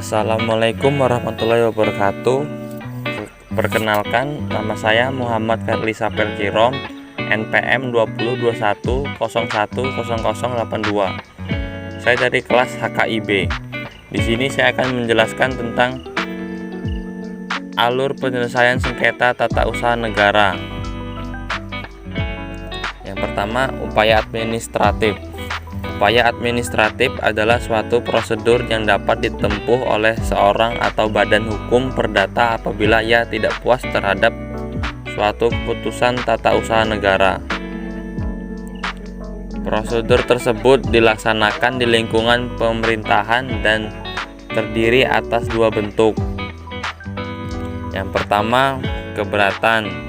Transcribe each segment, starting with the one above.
Assalamualaikum warahmatullahi wabarakatuh. Perkenalkan, nama saya Muhammad Ferli Sapel Kirom, NPM 2021010082. Saya dari kelas HKIB. Di sini saya akan menjelaskan tentang alur penyelesaian sengketa tata usaha negara. Yang pertama, upaya administratif. Upaya administratif adalah suatu prosedur yang dapat ditempuh oleh seorang atau badan hukum perdata apabila ia tidak puas terhadap suatu keputusan tata usaha negara. Prosedur tersebut dilaksanakan di lingkungan pemerintahan dan terdiri atas dua bentuk. Yang pertama, keberatan.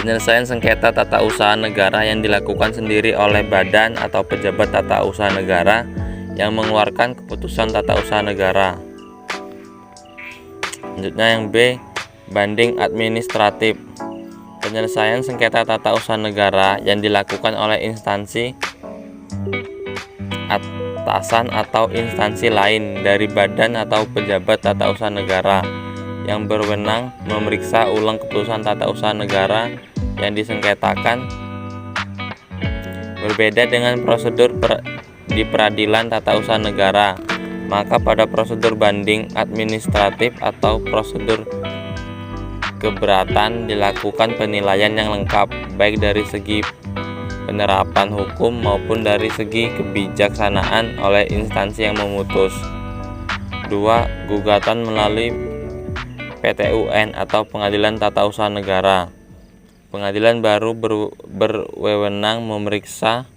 Penyelesaian sengketa tata usaha negara yang dilakukan sendiri oleh badan atau pejabat tata usaha negara yang mengeluarkan keputusan tata usaha negara. Selanjutnya yang B, banding administratif. Penyelesaian sengketa tata usaha negara yang dilakukan oleh instansi atasan atau instansi lain dari badan atau pejabat tata usaha negara yang berwenang memeriksa ulang keputusan tata usaha negara yang disengketakan. Berbeda dengan prosedur di peradilan tata usaha negara, maka pada prosedur banding administratif atau prosedur keberatan dilakukan penilaian yang lengkap, baik dari segi penerapan hukum maupun dari segi kebijaksanaan oleh instansi yang memutus. 2. Gugatan melalui PTUN atau Pengadilan Tata Usaha Negara. Pengadilan baru berwenang memeriksa,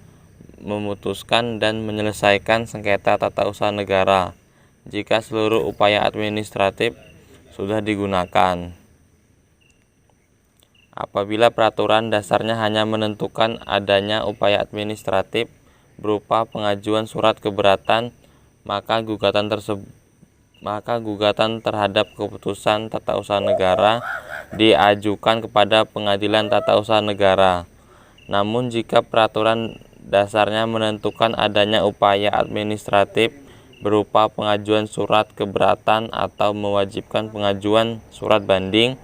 memutuskan, dan menyelesaikan sengketa tata usaha negara jika seluruh upaya administratif sudah digunakan. Apabila peraturan dasarnya hanya menentukan adanya upaya administratif berupa pengajuan surat keberatan, maka gugatan terhadap keputusan tata usaha negara diajukan kepada Pengadilan Tata Usaha Negara. Namun jika peraturan dasarnya menentukan adanya upaya administratif berupa pengajuan surat keberatan atau mewajibkan pengajuan surat banding,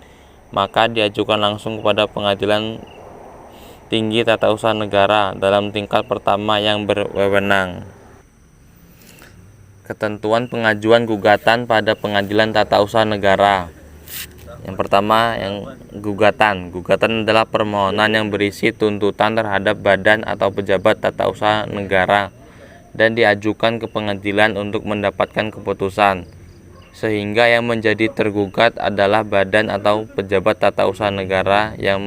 maka diajukan langsung kepada Pengadilan Tinggi Tata Usaha Negara dalam tingkat pertama yang berwenang. Ketentuan pengajuan gugatan pada Pengadilan Tata Usaha Negara. Yang pertama, yang gugatan. Gugatan adalah permohonan yang berisi tuntutan terhadap badan atau pejabat tata usaha negara dan diajukan ke pengadilan untuk mendapatkan keputusan, sehingga yang menjadi tergugat adalah badan atau pejabat tata usaha negara yang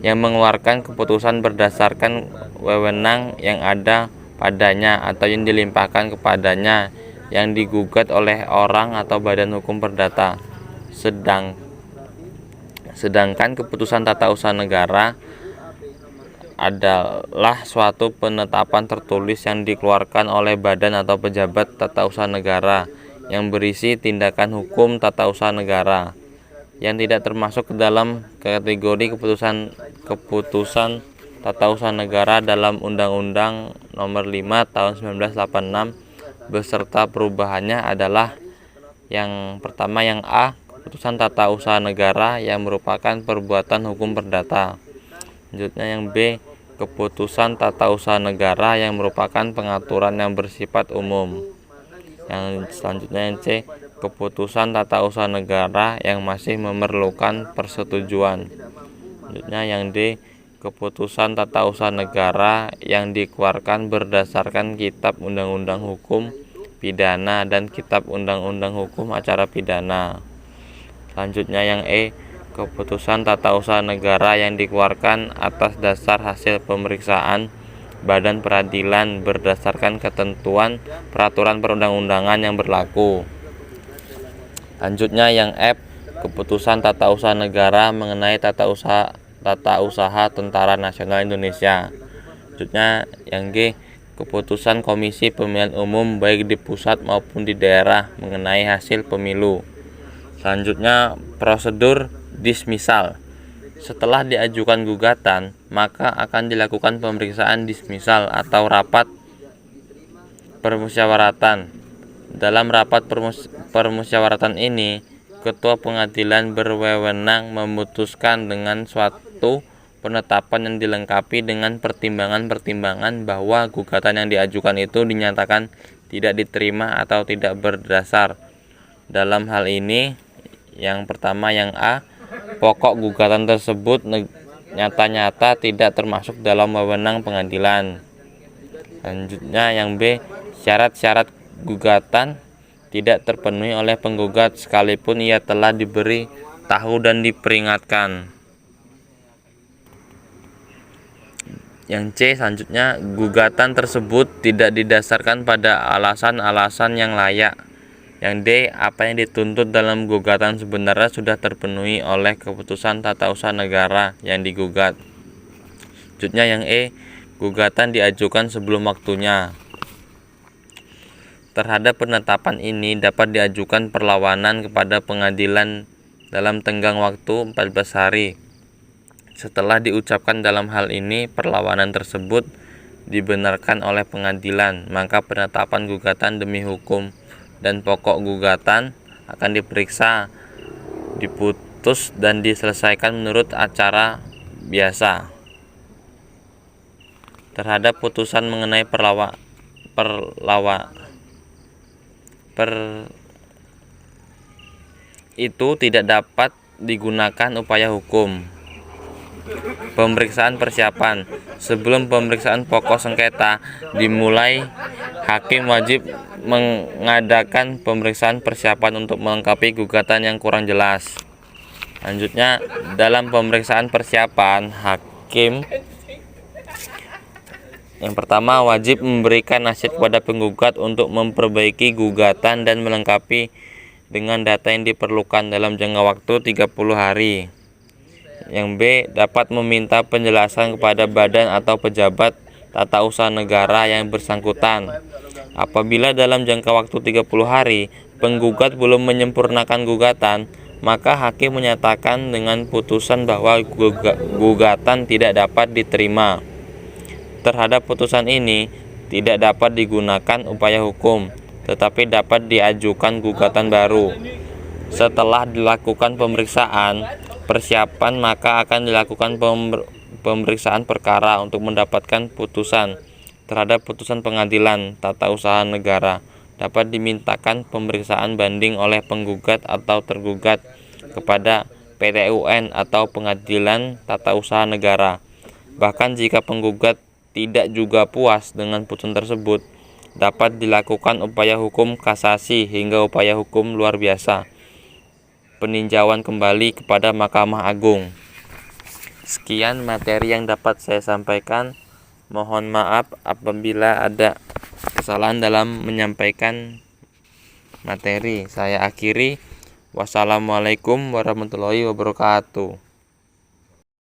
mengeluarkan keputusan berdasarkan wewenang yang ada padanya atau yang dilimpahkan kepadanya yang digugat oleh orang atau badan hukum perdata. Sedangkan keputusan tata usaha negara adalah suatu penetapan tertulis yang dikeluarkan oleh badan atau pejabat tata usaha negara yang berisi tindakan hukum tata usaha negara yang tidak termasuk ke dalam kategori keputusan tata usaha negara dalam Undang-Undang Nomor 5 Tahun 1986 beserta perubahannya adalah yang pertama, yang A, keputusan tata usaha negara yang merupakan perbuatan hukum perdata. Selanjutnya yang B, keputusan tata usaha negara yang merupakan pengaturan yang bersifat umum. Yang selanjutnya yang C, keputusan tata usaha negara yang masih memerlukan persetujuan. Selanjutnya yang D, keputusan tata usaha negara yang dikeluarkan berdasarkan Kitab Undang-Undang Hukum Pidana dan Kitab Undang-Undang Hukum Acara Pidana. Selanjutnya yang E, keputusan tata usaha negara yang dikeluarkan atas dasar hasil pemeriksaan badan peradilan berdasarkan ketentuan peraturan perundang-undangan yang berlaku. Selanjutnya yang F, keputusan tata usaha negara mengenai tata usaha Tentara Nasional Indonesia. Selanjutnya yang G, keputusan Komisi Pemilihan Umum baik di pusat maupun di daerah mengenai hasil pemilu. Selanjutnya prosedur dismisal. Setelah diajukan gugatan, maka akan dilakukan pemeriksaan dismisal atau rapat permusyawaratan. Dalam rapat permusyawaratan ini, ketua pengadilan berwenang memutuskan dengan suatu penetapan yang dilengkapi dengan pertimbangan-pertimbangan bahwa gugatan yang diajukan itu dinyatakan tidak diterima atau tidak berdasar. Dalam hal ini, yang pertama yang A, pokok gugatan tersebut nyata-nyata tidak termasuk dalam wewenang pengadilan. Selanjutnya yang B, syarat-syarat gugatan tidak terpenuhi oleh penggugat sekalipun ia telah diberi tahu dan diperingatkan. Yang C selanjutnya, gugatan tersebut tidak didasarkan pada alasan-alasan yang layak. Yang D, apa yang dituntut dalam gugatan sebenarnya sudah terpenuhi oleh keputusan tata usaha negara yang digugat. Selanjutnya yang E, gugatan diajukan sebelum waktunya. Terhadap penetapan ini dapat diajukan perlawanan kepada pengadilan dalam tenggang waktu 14 hari. Setelah diucapkan dalam hal ini perlawanan tersebut dibenarkan oleh pengadilan, maka penetapan gugatan demi hukum dan pokok gugatan akan diperiksa, diputus dan diselesaikan menurut acara biasa. Terhadap putusan mengenai itu tidak dapat digunakan upaya hukum. Pemeriksaan persiapan. Sebelum pemeriksaan pokok sengketa dimulai, hakim wajib mengadakan pemeriksaan persiapan untuk melengkapi gugatan yang kurang jelas. Selanjutnya, dalam pemeriksaan persiapan, hakim yang pertama wajib memberikan nasihat kepada penggugat untuk memperbaiki gugatan dan melengkapi dengan data yang diperlukan dalam jangka waktu 30 hari. Yang B, dapat meminta penjelasan kepada badan atau pejabat tata usaha negara yang bersangkutan. Apabila dalam jangka waktu 30 hari penggugat belum menyempurnakan gugatan, maka hakim menyatakan dengan putusan bahwa gugatan tidak dapat diterima. Terhadap putusan ini tidak dapat digunakan upaya hukum, tetapi dapat diajukan gugatan baru. Setelah dilakukan pemeriksaan persiapan, maka akan dilakukan pemeriksaan perkara untuk mendapatkan putusan. Terhadap putusan pengadilan tata usaha negara dapat dimintakan pemeriksaan banding oleh penggugat atau tergugat kepada PT UN atau pengadilan tata usaha negara. Bahkan jika penggugat tidak juga puas dengan putusan tersebut, dapat dilakukan upaya hukum kasasi hingga upaya hukum luar biasa, peninjauan kembali kepada Mahkamah Agung. Sekian materi yang dapat saya sampaikan. Mohon maaf apabila ada kesalahan dalam menyampaikan materi. Saya akhiri. Wassalamualaikum warahmatullahi wabarakatuh.